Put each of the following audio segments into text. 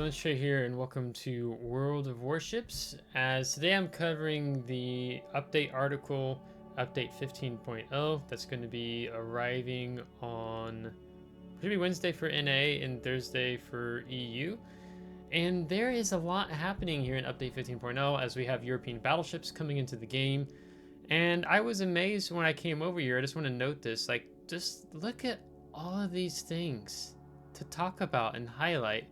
FlimsyLunchTray here, and welcome to World of Warships. As today I'm covering the update article, update 15.0. That's going to be arriving on should be Wednesday for NA and Thursday for EU. And there is a lot happening here in update 15.0 as we have European battleships coming into the game. And I was amazed when I came over here. I just want to note this, like, just look at all of these things to talk about and highlight.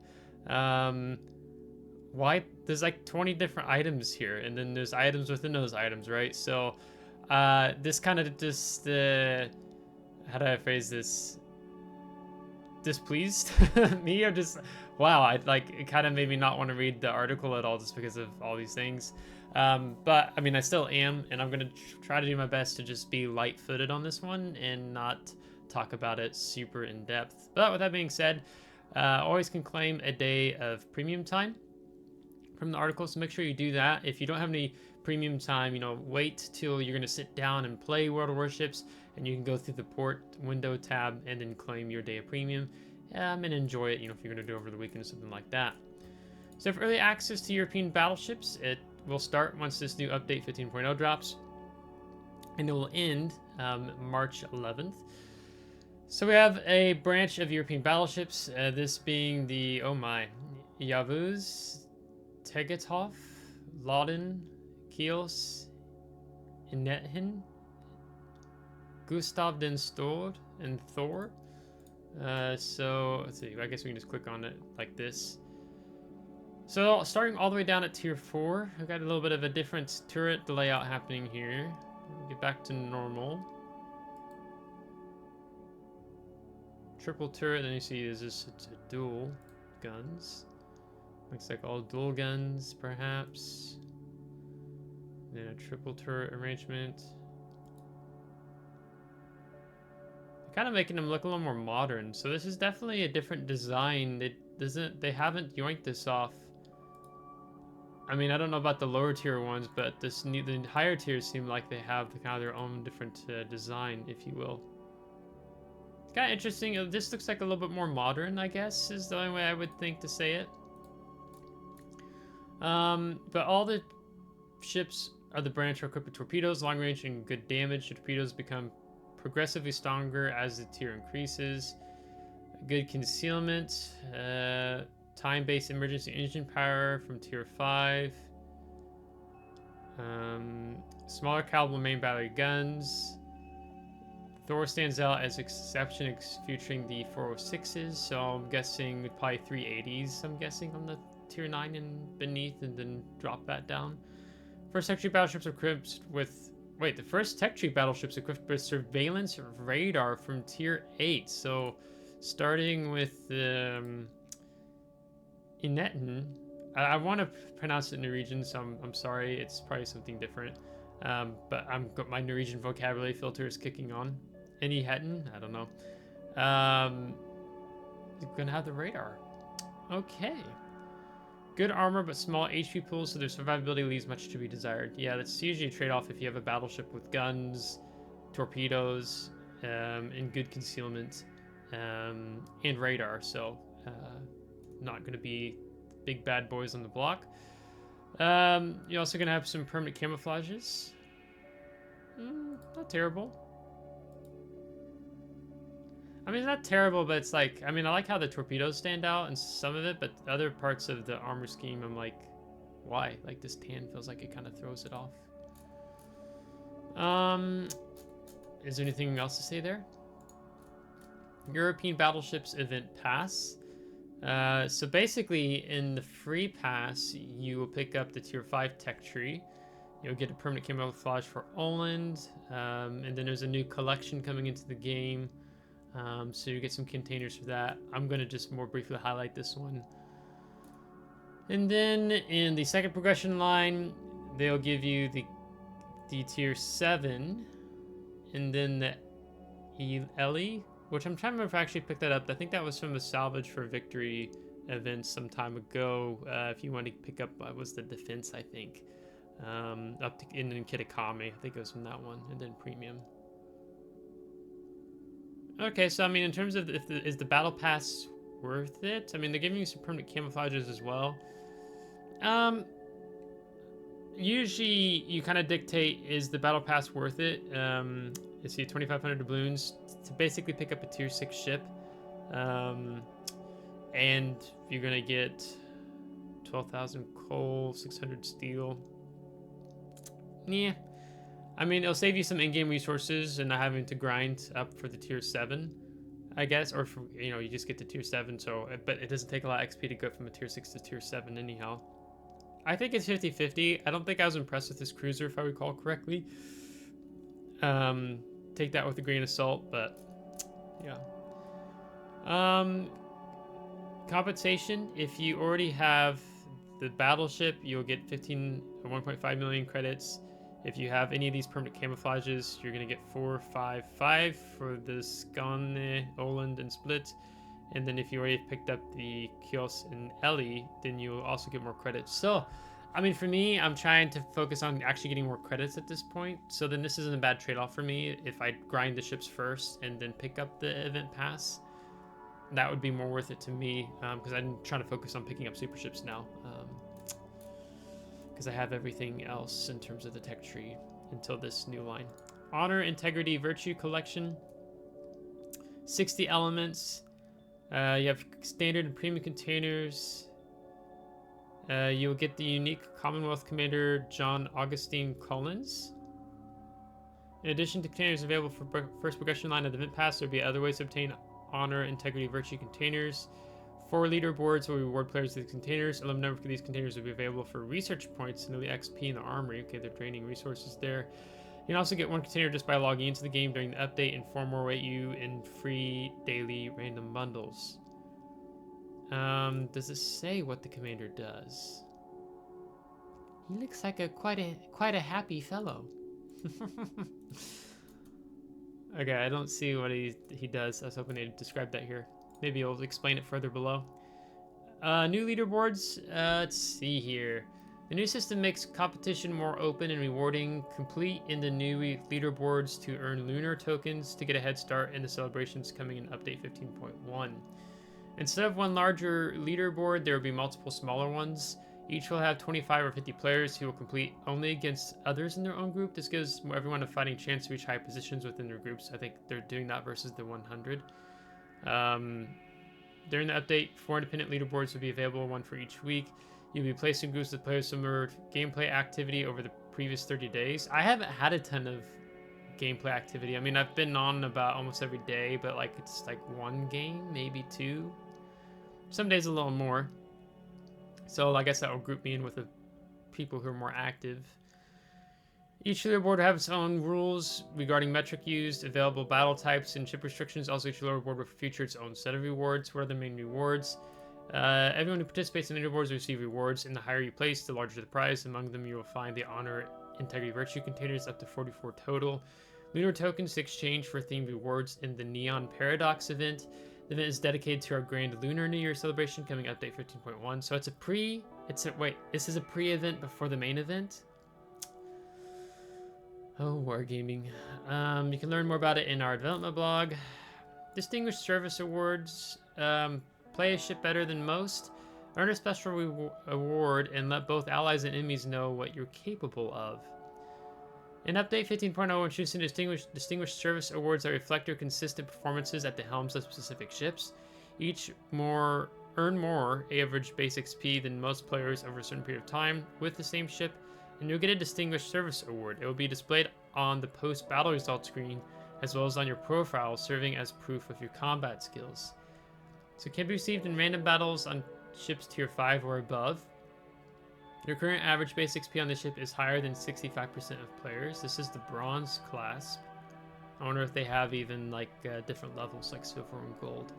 Why there's like 20 different items here, and then there's items within those items, right? So this kind of just how do I phrase this, displeased me, or just wow, I like it kind of made me not want to read the article at all just because of all these things. But I mean, I still am, and I'm gonna try to do my best to just be light-footed on this one and not talk about it super in depth. But with that being said, always can claim a day of premium time from the article, so make sure you do that. If you don't have any premium time, wait till you're going to sit down and play World of Warships, and you can go through the port window tab and then claim your day of premium and enjoy it, if you're going to do it over the weekend or something like that. So for early access to European battleships, it will start once this new update 15.0 drops, and it will end March 11th. So we have a branch of European battleships, this being the, Yavuz, Tegethoff, Lauden, Kios, Inethin, Gustav den Store, and Thor. So let's see, I guess we can just click on it like this. So starting all the way down at tier 4, I've got a little bit of a different turret layout happening here. Get back to normal. Triple turret, then you see is this it's a dual guns. Looks like all dual guns, perhaps. Then a triple turret arrangement. Kind of making them look a little more modern. So this is definitely a different design. They haven't yoinked this off. I mean, I don't know about the lower tier ones, but the higher tiers seem like they have kind of their own different design, if you will. Kind of interesting. This looks like a little bit more modern, I guess, is the only way I would think to say it. But all the ships of the branch are equipped with torpedoes, long range, and good damage. The torpedoes become progressively stronger as the tier increases. Good concealment. Time-based emergency engine power from tier 5. Smaller caliber main battery guns. Thor stands out as exception, featuring the 406s, so I'm guessing probably 380s, I'm guessing, on the tier 9 and beneath, and then drop that down. First tech tree battleships equipped with... Wait, the first tech tree battleships equipped with surveillance radar from tier 8, so starting with Inethin. I want to pronounce it Norwegian, so I'm sorry, it's probably something different. But my Norwegian vocabulary filter is kicking on. Any Hetton? I don't know. You're gonna have the radar. Okay. Good armor, but small HP pools, so their survivability leaves much to be desired. Yeah, that's usually a trade-off if you have a battleship with guns, torpedoes, and good concealment, and radar. So, not gonna be big bad boys on the block. You're also gonna have some permanent camouflages. Not terrible. I mean, it's not terrible, but it's like, I mean, I like how the torpedoes stand out and some of it, but other parts of the armor scheme, I'm like, why? Like, this tan feels like it kind of throws it off. Is there anything else to say there? European Battleships Event Pass. So basically, in the free pass, you will pick up the tier 5 tech tree. You'll get a permanent camouflage for Oland, and then there's a new collection coming into the game. So you get some containers for that. I'm going to just more briefly highlight this one. And then in the second progression line, they'll give you the tier 7, and then the Ellie, which I'm trying to remember if I actually picked that up. I think that was from the Salvage for Victory event some time ago. If you want to pick up, was the defense, I think. Up to, and then Kitakami, I think it was from that one, and then premium. Okay, so I mean, in terms of is the battle pass worth it. I mean, they're giving you some permanent camouflages as well. Usually you kind of dictate, is the battle pass worth it? You see 2,500 doubloons to basically pick up a tier 6 ship. And you're gonna get 12,000 coal, 600 steel. Yeah, I mean, it'll save you some in-game resources and not having to grind up for the tier 7, I guess, or for, you know, you just get to tier 7. So, but it doesn't take a lot of XP to go from a tier 6 to tier 7 anyhow. I think it's 50-50. I don't think I was impressed with this cruiser, if I recall correctly. Take that with a grain of salt, but yeah. Compensation, if you already have the Battleship, you'll get 1.5 million credits. If you have any of these permanent camouflages, you're going to get 455 for the Skåne, Åland, and Split. And then if you already picked up the Kios and Ellie, then you'll also get more credits. So, I mean, for me, I'm trying to focus on actually getting more credits at this point. So then this isn't a bad trade-off for me. If I grind the ships first and then pick up the event pass, that would be more worth it to me, because I'm trying to focus on picking up super ships now, because I have everything else in terms of the tech tree until this new line. Honor, Integrity, Virtue collection, 60 elements. You have standard and premium containers. You'll get the unique Commonwealth Commander John Augustine Collins. In addition to containers available for first progression line of the event pass, there will be other ways to obtain Honor, Integrity, Virtue containers. 4 leaderboards will reward players with these containers. A limited number of these containers will be available for research points and the XP in the armory. Okay, they're draining resources there. You can also get 1 container just by logging into the game during the update, and 4 more await you in free daily random bundles. Does it say what the commander does? He looks like quite a happy fellow. Okay, I don't see what he does. I was hoping they'd describe that here. Maybe he'll explain it further below. New leaderboards. Let's see here. The new system makes competition more open and rewarding. Complete in the new leaderboards to earn lunar tokens to get a head start in the celebrations coming in update 15.1. Instead of one larger leaderboard, there will be multiple smaller ones. Each will have 25 or 50 players who will compete only against others in their own group. This gives everyone a fighting chance to reach high positions within their groups. I think they're doing that versus the 100. During the update, 4 independent leaderboards will be available, 1 for each week. You'll be placed in groups with players similar gameplay activity over the previous 30 days. I haven't had a ton of gameplay activity. I mean, I've been on about almost every day, but like it's like 1 game, maybe 2. Some days a little more. So I guess that will group me in with the people who are more active. Each leaderboard will have its own rules regarding metric used, available battle types, and ship restrictions. Also, each leaderboard will feature its own set of rewards. What are the main rewards? Everyone who participates in leaderboards will receive rewards, and the higher you place, the larger the prize. Among them, you will find the Honor, Integrity, Virtue containers, up to 44 total. Lunar tokens to exchange for themed rewards in the Neon Paradox event. The event is dedicated to our grand Lunar New Year celebration, coming update 15.1. So this is a pre-event before the main event? Oh, Wargaming. You can learn more about it in our development blog. Distinguished Service Awards. Play a ship better than most. Earn a special award and let both allies and enemies know what you're capable of. In Update 15.0, we're introducing Distinguished Service Awards that reflect your consistent performances at the helms of specific ships. Each earn more average base XP than most players over a certain period of time with the same ship, and you'll get a Distinguished Service Award. It will be displayed on the post-battle results screen, as well as on your profile, serving as proof of your combat skills. So it can be received in random battles on ships tier 5 or above. Your current average base XP on this ship is higher than 65% of players. This is the bronze clasp. I wonder if they have even like different levels like silver and gold.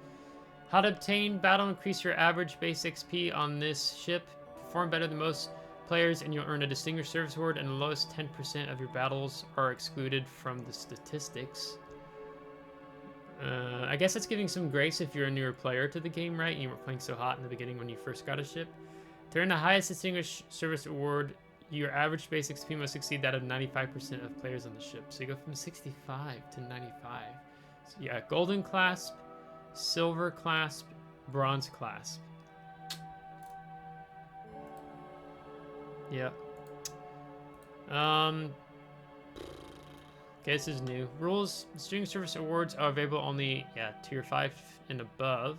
How to obtain battle, increase your average base XP on this ship. Perform better than most players and you'll earn a Distinguished Service Award, and the lowest 10% of your battles are excluded from the statistics. I guess it's giving some grace if you're a newer player to the game, right? You weren't playing so hot in the beginning when you first got a ship. To earn the highest Distinguished Service Award, your average base XP must exceed that of 95% of players on the ship. So you go from 65 to 95. So yeah, Golden Clasp, Silver Clasp, Bronze clasp. Yep. Okay, this is new. Rules: Distinguished Service Awards are available only, tier 5 and above.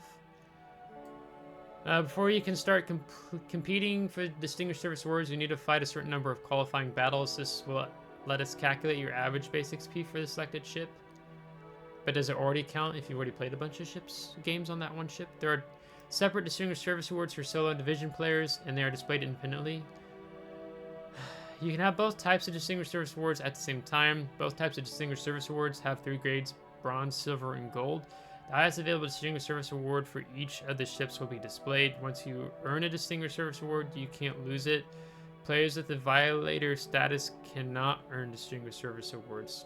Before you can start competing for Distinguished Service Awards, you need to fight a certain number of qualifying battles. This will let us calculate your average base XP for the selected ship. But does it already count if you've already played a bunch of games on that one ship? There are separate Distinguished Service Awards for solo and division players, and they are displayed independently. You can have both types of Distinguished Service Awards at the same time. Both types of Distinguished Service Awards have 3 grades: bronze, silver, and gold. The highest available Distinguished Service Award for each of the ships will be displayed. Once you earn a Distinguished Service Award, you can't lose it. Players with the Violator status cannot earn Distinguished Service Awards.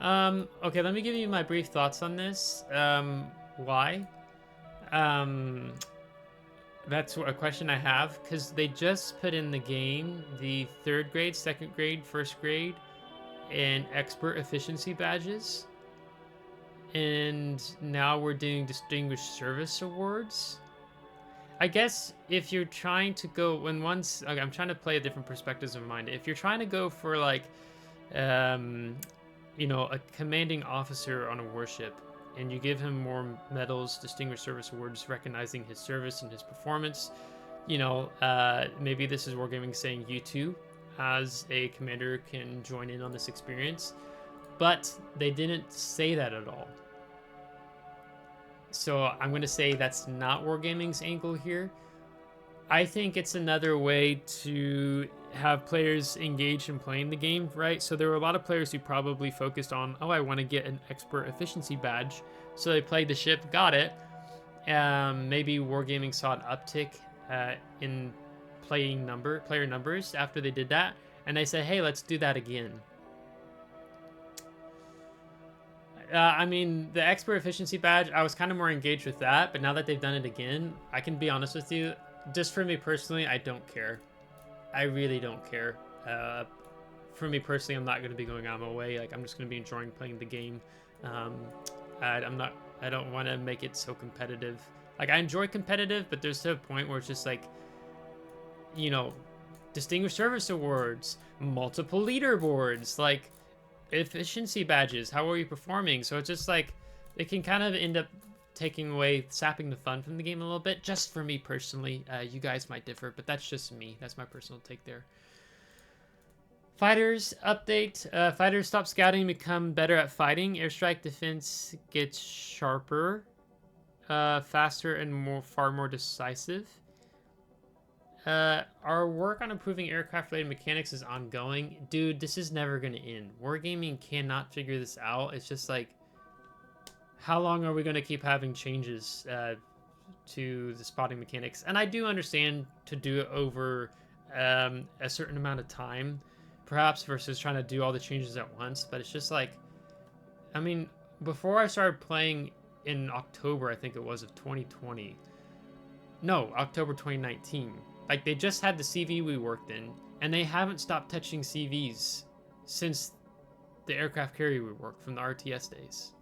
Okay, let me give you my brief thoughts on this. Why? That's a question I have, because they just put in the game the 3rd grade, 2nd grade, 1st grade, and expert efficiency badges. And now we're doing Distinguished Service Awards. I guess if you're trying to go, okay, I'm trying to play a different perspectives of mind. If you're trying to go for like, you know, a commanding officer on a warship, and you give him more medals, Distinguished Service Awards, recognizing his service and his performance, you know, maybe this is Wargaming saying you too, as a commander, can join in on this experience. But they didn't say that at all. So I'm going to say that's not Wargaming's angle here. I think it's another way to have players engage in playing the game, right? So there were a lot of players who probably focused on, oh, I want to get an expert efficiency badge. So they played the ship, got it. Maybe Wargaming saw an uptick in player numbers after they did that. And they said, hey, let's do that again. I mean, the expert efficiency badge, I was kind of more engaged with that, but now that they've done it again, I can be honest with you, just for me personally, I don't care. I really don't care. For me personally, I'm not going to be going out of my way. Like, I'm just going to be enjoying playing the game. I don't want to make it so competitive. Like, I enjoy competitive, but there's to a point where it's just like, you know, Distinguished Service Awards, multiple leaderboards, like, efficiency badges, how are you performing? So it's just like, it can kind of end up sapping the fun from the game a little bit, just for me personally. You guys might differ, but that's just me. That's my personal take there. Fighters update. Fighters stop scouting and become better at fighting. Airstrike defense gets sharper, faster, and far more decisive. Our work on improving aircraft-related mechanics is ongoing. Dude, this is never going to end. Wargaming cannot figure this out. It's just like, how long are we going to keep having changes to the spotting mechanics? And I do understand to do it over a certain amount of time, perhaps, versus trying to do all the changes at once. But it's just like, I mean, before I started playing in October, I think it was, of 2020. No, October 2019. Like, they just had the CV we worked in, and they haven't stopped touching CVs since the aircraft carrier we worked from the RTS days.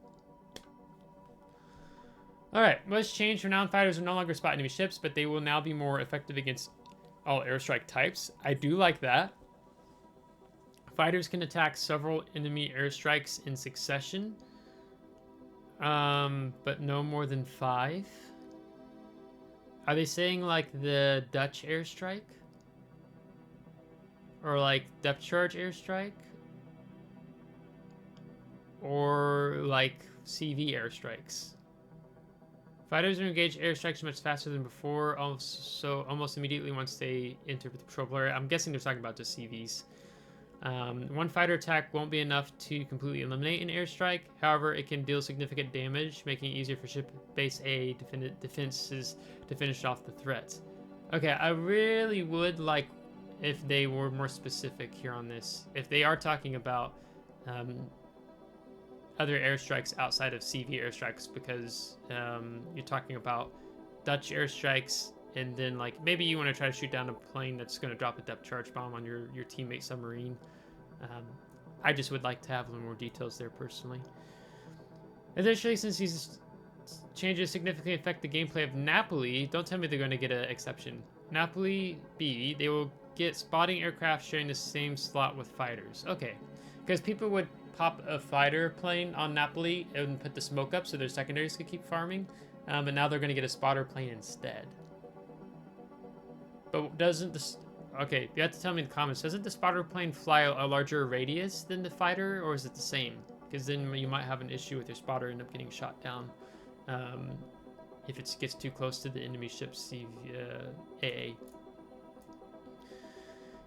Alright, most change. Renowned fighters are no longer spot enemy ships, but they will now be more effective against all airstrike types. I do like that. Fighters can attack several enemy airstrikes in succession, but no more than 5. Are they saying like the Dutch airstrike? Or like depth charge airstrike? Or like CV airstrikes? Fighters are engaged airstrikes much faster than before, also almost immediately once they enter the patrol area. I'm guessing they're talking about just CVs. One fighter attack won't be enough to completely eliminate an airstrike. However, it can deal significant damage, making it easier for ship base A defenses to finish off the threats. Okay, I really would like if they were more specific here on this. If they are talking about other airstrikes outside of CV airstrikes, because you're talking about Dutch airstrikes, and then like maybe you want to try to shoot down a plane that's going to drop a depth charge bomb on your teammate submarine. I just would like to have a little more details there personally. Additionally, since these changes significantly affect the gameplay of Napoli. Don't tell me they're going to get an exception. Napoli B, they will get spotting aircraft sharing the same slot with fighters. Okay, because people would pop a fighter plane on Napoli and put the smoke up so their secondaries could keep farming, but now they're going to get a spotter plane instead. But doesn't this... Okay, you have to tell me in the comments, doesn't the spotter plane fly a larger radius than the fighter, or is it the same? Because then you might have an issue with your spotter and end up getting shot down if it gets too close to the enemy ship's AA.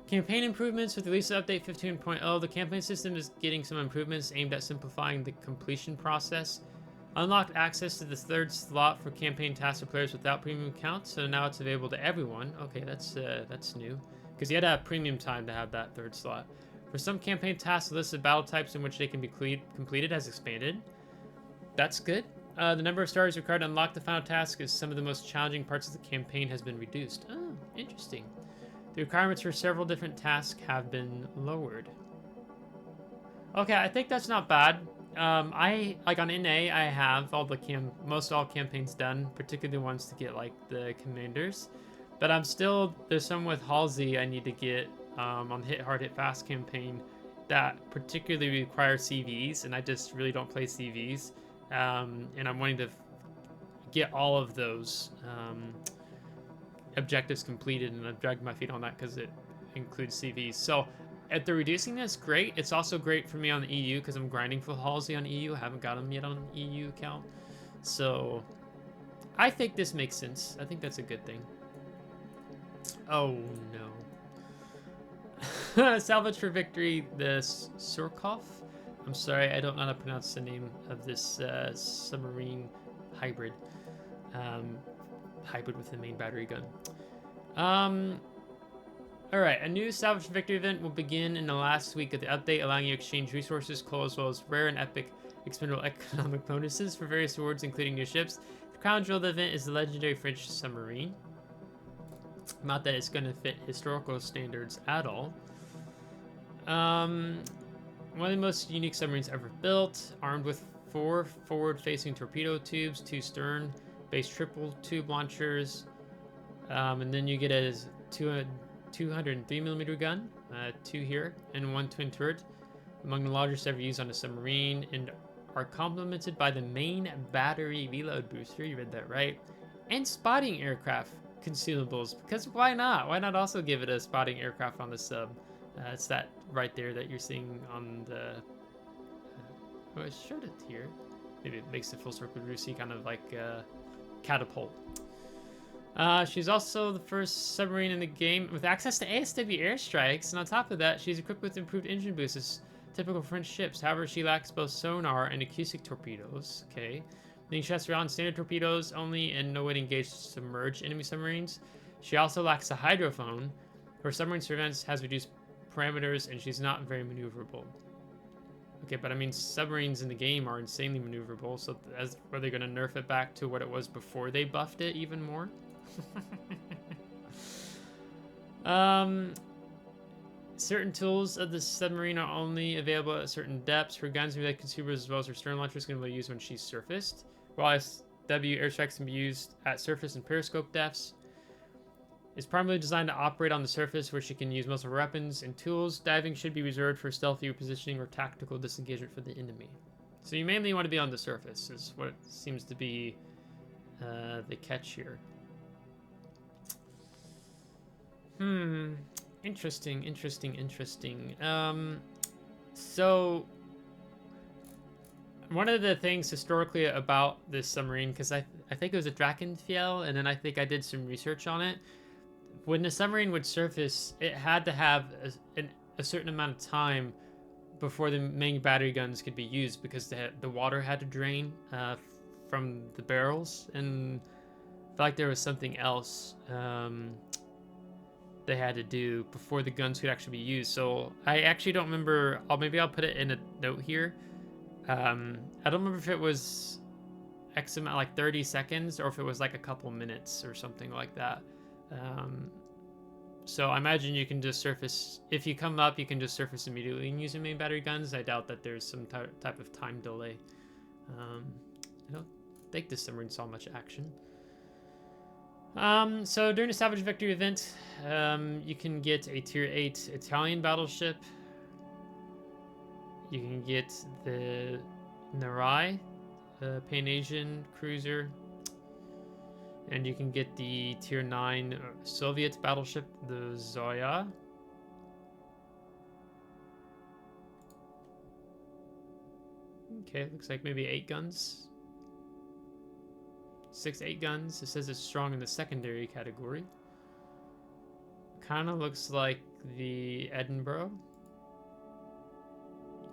Campaign improvements with the release of update 15.0. The campaign system is getting some improvements aimed at simplifying the completion process. Unlocked access to the third slot for campaign tasks for players without premium accounts, so now it's available to everyone. Okay, that's new, because you had to have premium time to have that third slot. For some campaign tasks, the list of battle types in which they can be completed has expanded. That's good. The number of stars required to unlock the final task is some of the most challenging parts of the campaign has been reduced. Oh, interesting. The requirements for several different tasks have been lowered. Okay, I think that's not bad. I like on NA, I have all the most all campaigns done, particularly the ones to get like the commanders. But I'm still, there's some with Halsey I need to get on Hit Hard Hit Fast campaign that particularly require CVs, and I just really don't play CVs. And I'm wanting to get all of those objectives completed, and I've dragged my feet on that because it includes CVs. So if they're reducing this, great. It's also great for me on the EU because I'm grinding for Halsey on EU. I haven't got him yet on EU account. So I think this makes sense. I think that's a good thing. Oh no. Salvage for victory, the Surcouf. I'm sorry, I don't know how to pronounce the name of this submarine hybrid. Hybrid with the main battery gun. Alright, a new Salvage for Victory event will begin in the last week of the update, allowing you to exchange resources, coal, as well as rare and epic expendable economic bonuses for various rewards, including new ships. The crown jewel of the event is the legendary French submarine. Not that it's going to fit historical standards at all. One of the most unique submarines ever built, armed with 4 forward-facing torpedo tubes, 2 stern-based triple tube launchers, and then you get a 203mm gun, 2 here, and 1 twin turret, among the largest ever used on a submarine, and are complemented by the main battery reload booster, you read that right, and spotting aircraft consumables, because why not? Why not also give it a spotting aircraft on the sub? It's that right there that you're seeing on the... oh, I showed it here. Maybe it makes the full circle Roussillon kind of like catapult. She's also the first submarine in the game with access to ASW airstrikes, and on top of that, she's equipped with improved engine boosts as typical French ships. However, she lacks both sonar and acoustic torpedoes. Okay. Then she has around standard torpedoes only and no way to engage submerged enemy submarines. She also lacks a hydrophone. Her submarine surveillance has reduced parameters, and she's not very maneuverable. Okay, but I mean, submarines in the game are insanely maneuverable, so are they going to nerf it back to what it was before they buffed it even more? Certain tools of the submarine are only available at certain depths. Her guns and related consumers, as well as her stern launchers, can be used when she's surfaced. While SW airstrikes can be used at surface and periscope depths. It's primarily designed to operate on the surface, where she can use most of her weapons and tools. Diving should be reserved for stealthy repositioning or tactical disengagement for the enemy. So you mainly want to be on the surface, is what seems to be the catch here. Interesting. So one of the things historically about this submarine, because I think it was a Drakenfjell, and then I think I did some research on it. When the submarine would surface, it had to have a certain amount of time before the main battery guns could be used, because the water had to drain from the barrels, and I feel like there was something else they had to do before the guns could actually be used. So I actually don't remember. Maybe I'll put it in a note here. I don't remember if it was X amount, like 30 seconds, or if it was like a couple minutes or something like that. So I imagine you can just surface, if you come up, you can just surface immediately and use your main battery guns. I doubt that there's some type of time delay. think this submarine saw much action. So during the Salvage Victory event, you can get a Tier 8 Italian battleship. You can get the Narai, Pan-Asian cruiser. And you can get the Tier 9 Soviet battleship, the Zoya. Okay, looks like maybe 8 guns. 6, 8 guns. It says it's strong in the secondary category. Kind of looks like the Edinburgh.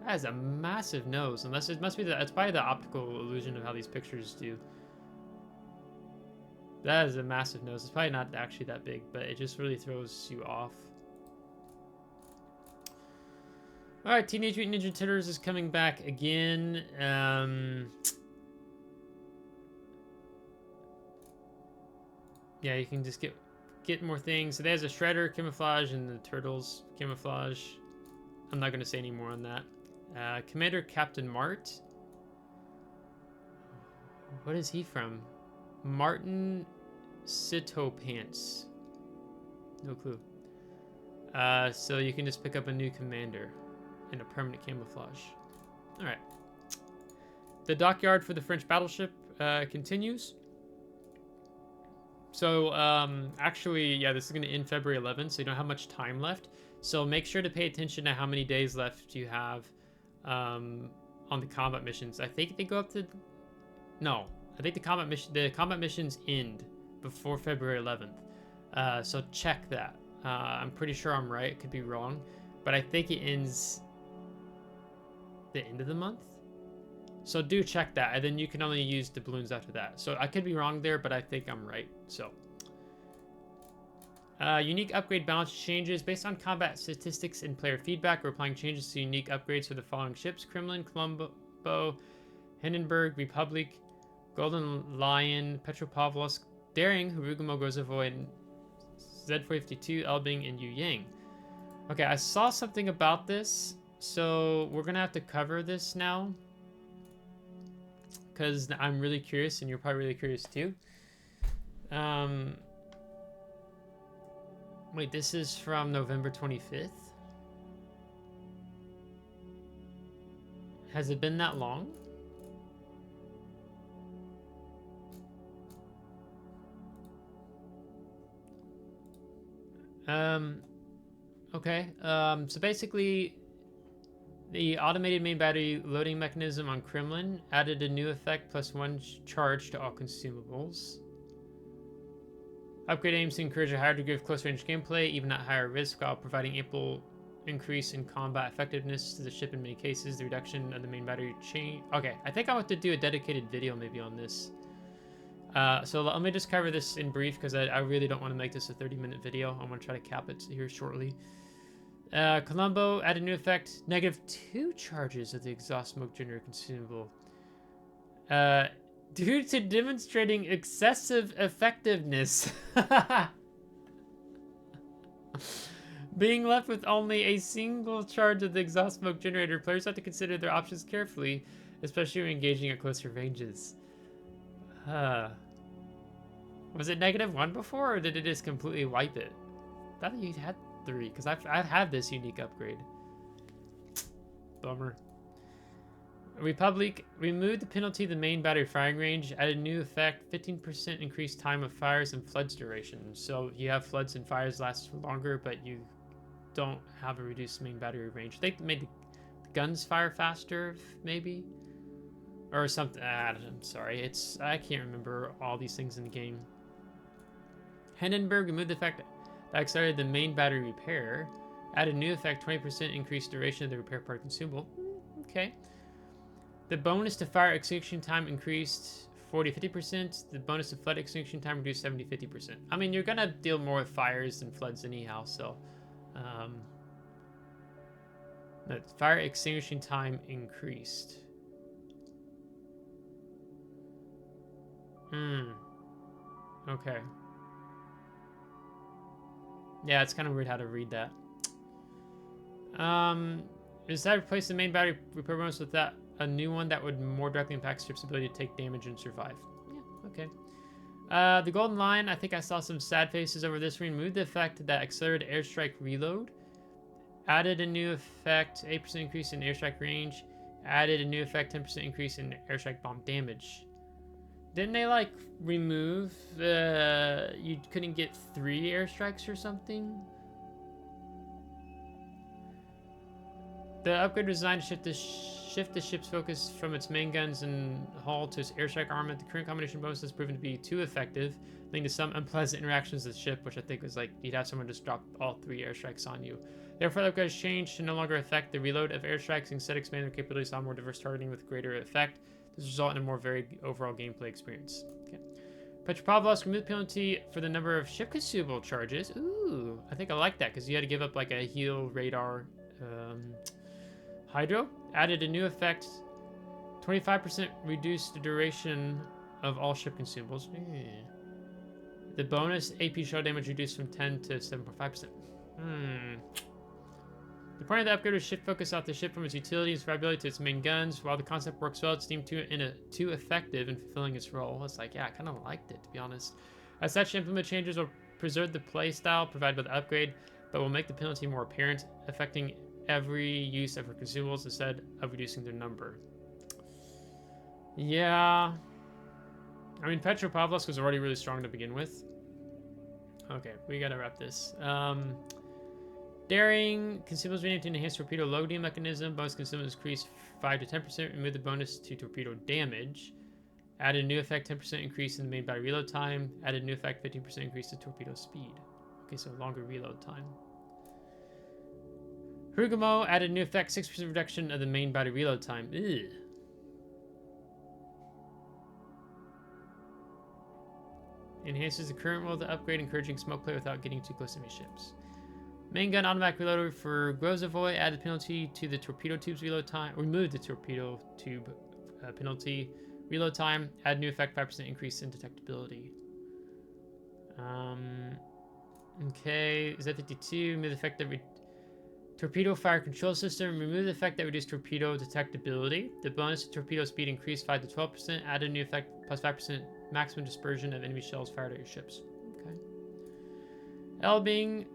That has a massive nose, unless it must be it's probably the optical illusion of how these pictures do. That is a massive nose. It's probably not actually that big, but it just really throws you off. Alright, Teenage Mutant Ninja Turtles is coming back again. Yeah, you can just get more things. So there's a Shredder camouflage and the Turtles camouflage. I'm not going to say any more on that. Commander Captain Mart. What is he from? Martin Sitopants. No clue. So you can just pick up a new commander and a permanent camouflage. Alright. The Dockyard for the French battleship continues. So, actually, yeah, this is going to end February 11th, so you don't have much time left. So make sure to pay attention to how many days left you have on the combat missions. I think they go up to... No, I think the combat missions end before February 11th. So check that. I'm pretty sure I'm right. It could be wrong. But I think it ends the end of the month. So do check that, and then you can only use the balloons after that. So I could be wrong there, but I think I'm right. So unique upgrade balance changes based on combat statistics and player feedback. We're applying changes to unique upgrades for the following ships: Kremlin, Colombo, Hindenburg, Republic, Golden Lion, Petropavlovsk, Daring, Harugumo, Gozovoy, and Z452, Elbing, and Yu Yang. Okay, I saw something about this, so we're gonna have to cover this now, because I'm really curious, and you're probably really curious too. Wait, this is from November 25th? Has it been that long? Okay. So basically, the automated main battery loading mechanism on Kremlin added a new effect +1 charge to all consumables. Upgrade aims to encourage a higher degree of close-range gameplay, even at higher risk, while providing ample increase in combat effectiveness to the ship in many cases. The reduction of the main battery chain. Okay, I think I want to do a dedicated video maybe on this. So let me just cover this in brief, because I really don't want to make this a 30-minute video. I'm going to try to cap it here shortly. Colombo added a new effect, -2 charges of the exhaust smoke generator consumable. Due to demonstrating excessive effectiveness. Being left with only a single charge of the exhaust smoke generator, players have to consider their options carefully, especially when engaging at closer ranges. Was it -1 before, or did it just completely wipe it? I thought you had 3, because I've had this unique upgrade. Bummer. Republic removed the penalty of the main battery firing range, added a new effect, 15% increased time of fires and floods duration. So you have floods and fires last longer, but you don't have a reduced main battery range. They made the guns fire faster, maybe? Or something. I'm sorry. I can't remember all these things in the game. Hindenburg removed the effect that accelerated the main battery repair. Added a new effect, 20% increased duration of the repair part consumable. Okay. The bonus to fire extinction time increased 40-50%. The bonus to flood extinction time reduced 70-50%. I mean, you're gonna deal more with fires than floods anyhow, so the fire extinguishing time increased. Okay. Yeah, it's kind of weird how to read that. Is that replace the main battery repair bonus with that a new one that would more directly impact ship's ability to take damage and survive. Yeah, okay. The Golden Line, I think I saw some sad faces over this. Removed the effect that accelerated airstrike reload. Added a new effect, 8% increase in airstrike range. Added a new effect, 10% increase in airstrike bomb damage. Didn't they like remove you couldn't get 3 airstrikes or something? The upgrade was designed to shift the ship's focus from its main guns and hull to its airstrike armament. The current combination bonus has proven to be too effective, leading to some unpleasant interactions with the ship, which I think was like you'd have someone just drop all 3 airstrikes on you. Therefore, the upgrade has changed to no longer affect the reload of airstrikes, instead expand their capabilities on more diverse targeting with greater effect. This results in a more varied overall gameplay experience. Okay. Petropavlovsk removed penalty for the number of ship consumable charges. Ooh, I think I like that because you had to give up like a heal, radar, hydro. Added a new effect, 25% reduced the duration of all ship consumables. The bonus AP shell damage reduced from 10 to 7.5%. The point of the upgrade was shift focus off the ship from its utility and survivability to its main guns. While the concept works well, it's deemed too effective in fulfilling its role. It's like, yeah, I kind of liked it, to be honest. As such, implement changes will preserve the play style provided by the upgrade, but will make the penalty more apparent, affecting every use of her consumables instead of reducing their number. Yeah. I mean, Petropavlovsk was already really strong to begin with. Okay, we gotta wrap this. Daring, consumables renamed to enhance torpedo loading mechanism. Bonus consumables increase 5 to 10%. Remove the bonus to torpedo damage. Added a new effect, 10% increase in the main battery reload time. Added a new effect, 15% increase to torpedo speed. Okay, so longer reload time. Hrugumo added a new effect, 6% reduction of the main battery reload time. Ew. Enhances the current roll of the upgrade, encouraging smoke play without getting too close to enemy ships. Main gun automatic reloader for Grozovoy added penalty to the torpedo tube's reload time. Removed the torpedo tube penalty. Reload time. Add new effect, 5% increase in detectability. Okay, Z52. Remove the effect that torpedo fire control system. Remove the effect that reduced torpedo detectability. The bonus to torpedo speed increased 5 to 12%. Add a new effect plus 5% maximum dispersion of enemy shells fired at your ships. Okay. Elbing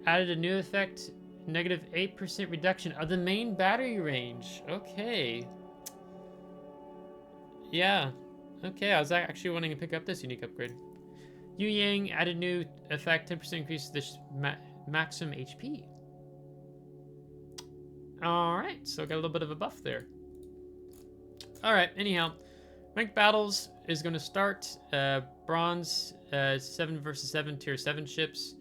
added a new effect, negative 8% reduction of the main battery range. Okay. Yeah. Okay, I was actually wanting to pick up this unique upgrade. Yu Yang added new effect, 10% increase to the maximum HP. Alright, so got a little bit of a buff there. Alright, anyhow. Ranked battles is going to start. Bronze, 7 versus 7, tier 7 ships.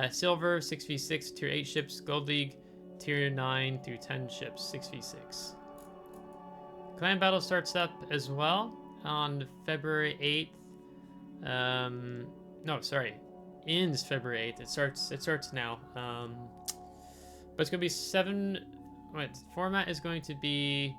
Silver, 6v6, tier 8 ships. Gold League, tier 9 through 10 ships, 6v6. Clan battle starts up as well on February 8th. No, sorry. Ends February 8th. It starts now. But it's going to be 7... Wait, the format is going to be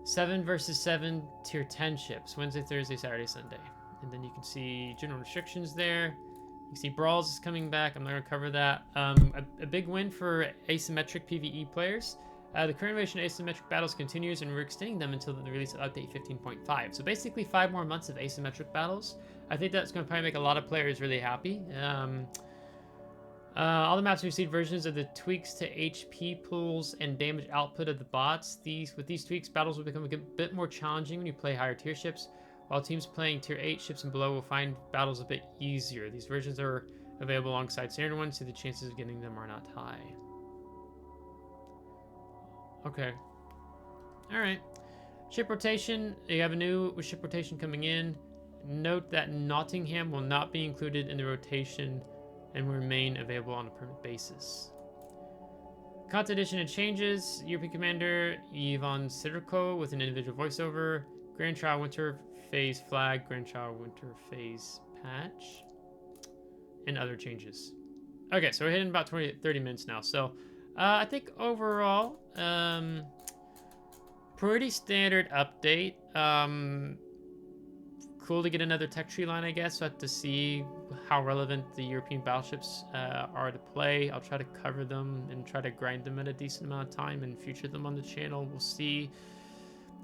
7 versus 7 tier 10 ships. Wednesday, Thursday, Saturday, Sunday. And then you can see general restrictions there. You can see Brawls is coming back. I'm not going to cover that. A big win for asymmetric PvE players. The current iteration of asymmetric battles continues, and we're extending them until the release of update 15.5. So basically 5 more months of asymmetric battles. I think that's going to probably make a lot of players really happy. All the maps received versions of the tweaks to HP pools and damage output of the bots. With these tweaks, battles will become a bit more challenging when you play higher tier ships, while teams playing tier 8 ships and below will find battles a bit easier. These versions are available alongside standard ones, so the chances of getting them are not high. Okay. Alright. Ship rotation. You have a new ship rotation coming in. Note that Nottingham will not be included in the rotation and will remain available on a permanent basis. Content addition and changes. European Commander Ivan Sidorko with an individual voiceover. Grand Trial Winter Phase flag. Grand Trial Winter Phase patch. And other changes. Okay, so we're hitting about 30 minutes now. So I think overall, pretty standard update. cool to get another tech tree line, I guess. So I have to see how relevant the European battleships are to play. I'll try to cover them and try to grind them at a decent amount of time and feature them on the channel. We'll see.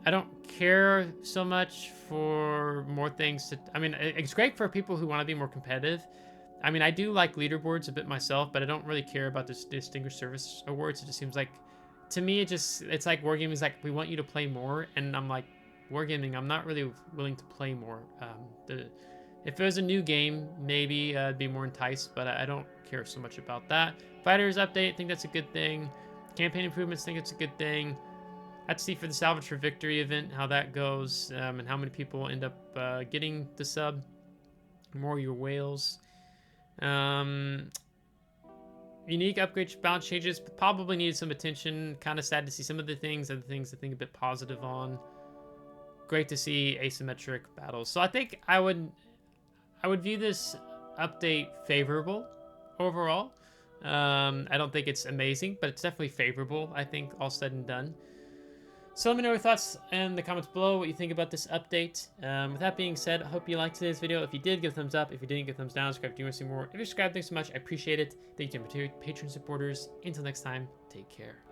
I don't care so much for more things to... I mean, it's great for people who want to be more competitive. I mean, I do like leaderboards a bit myself, but I don't really care about this Distinguished Service Awards. It just seems like, to me, it's like Wargaming is like, we want you to play more, and I'm like, Wargaming, I'm not really willing to play more. If it was a new game, maybe I'd be more enticed, but I don't care so much about that. Fighters update, I think that's a good thing. Campaign improvements, I think it's a good thing. Let's see for the Salvage for Victory event, how that goes, and how many people end up getting the sub. More your whales. Unique upgrade balance changes probably needed some attention. Kind of sad to see some of the things. Other things I think a bit positive on. Great to see asymmetric battles. So I think I would view this update favorable overall. I don't think it's amazing, but it's definitely favorable, I think, all said and done. So let me know your thoughts in the comments below, what you think about this update. With that being said, I hope you liked today's video. If you did, give a thumbs up. If you didn't, give a thumbs down. Subscribe if you want to see more. If you're subscribed, thanks so much. I appreciate it. Thank you to my Patreon supporters. Until next time, take care.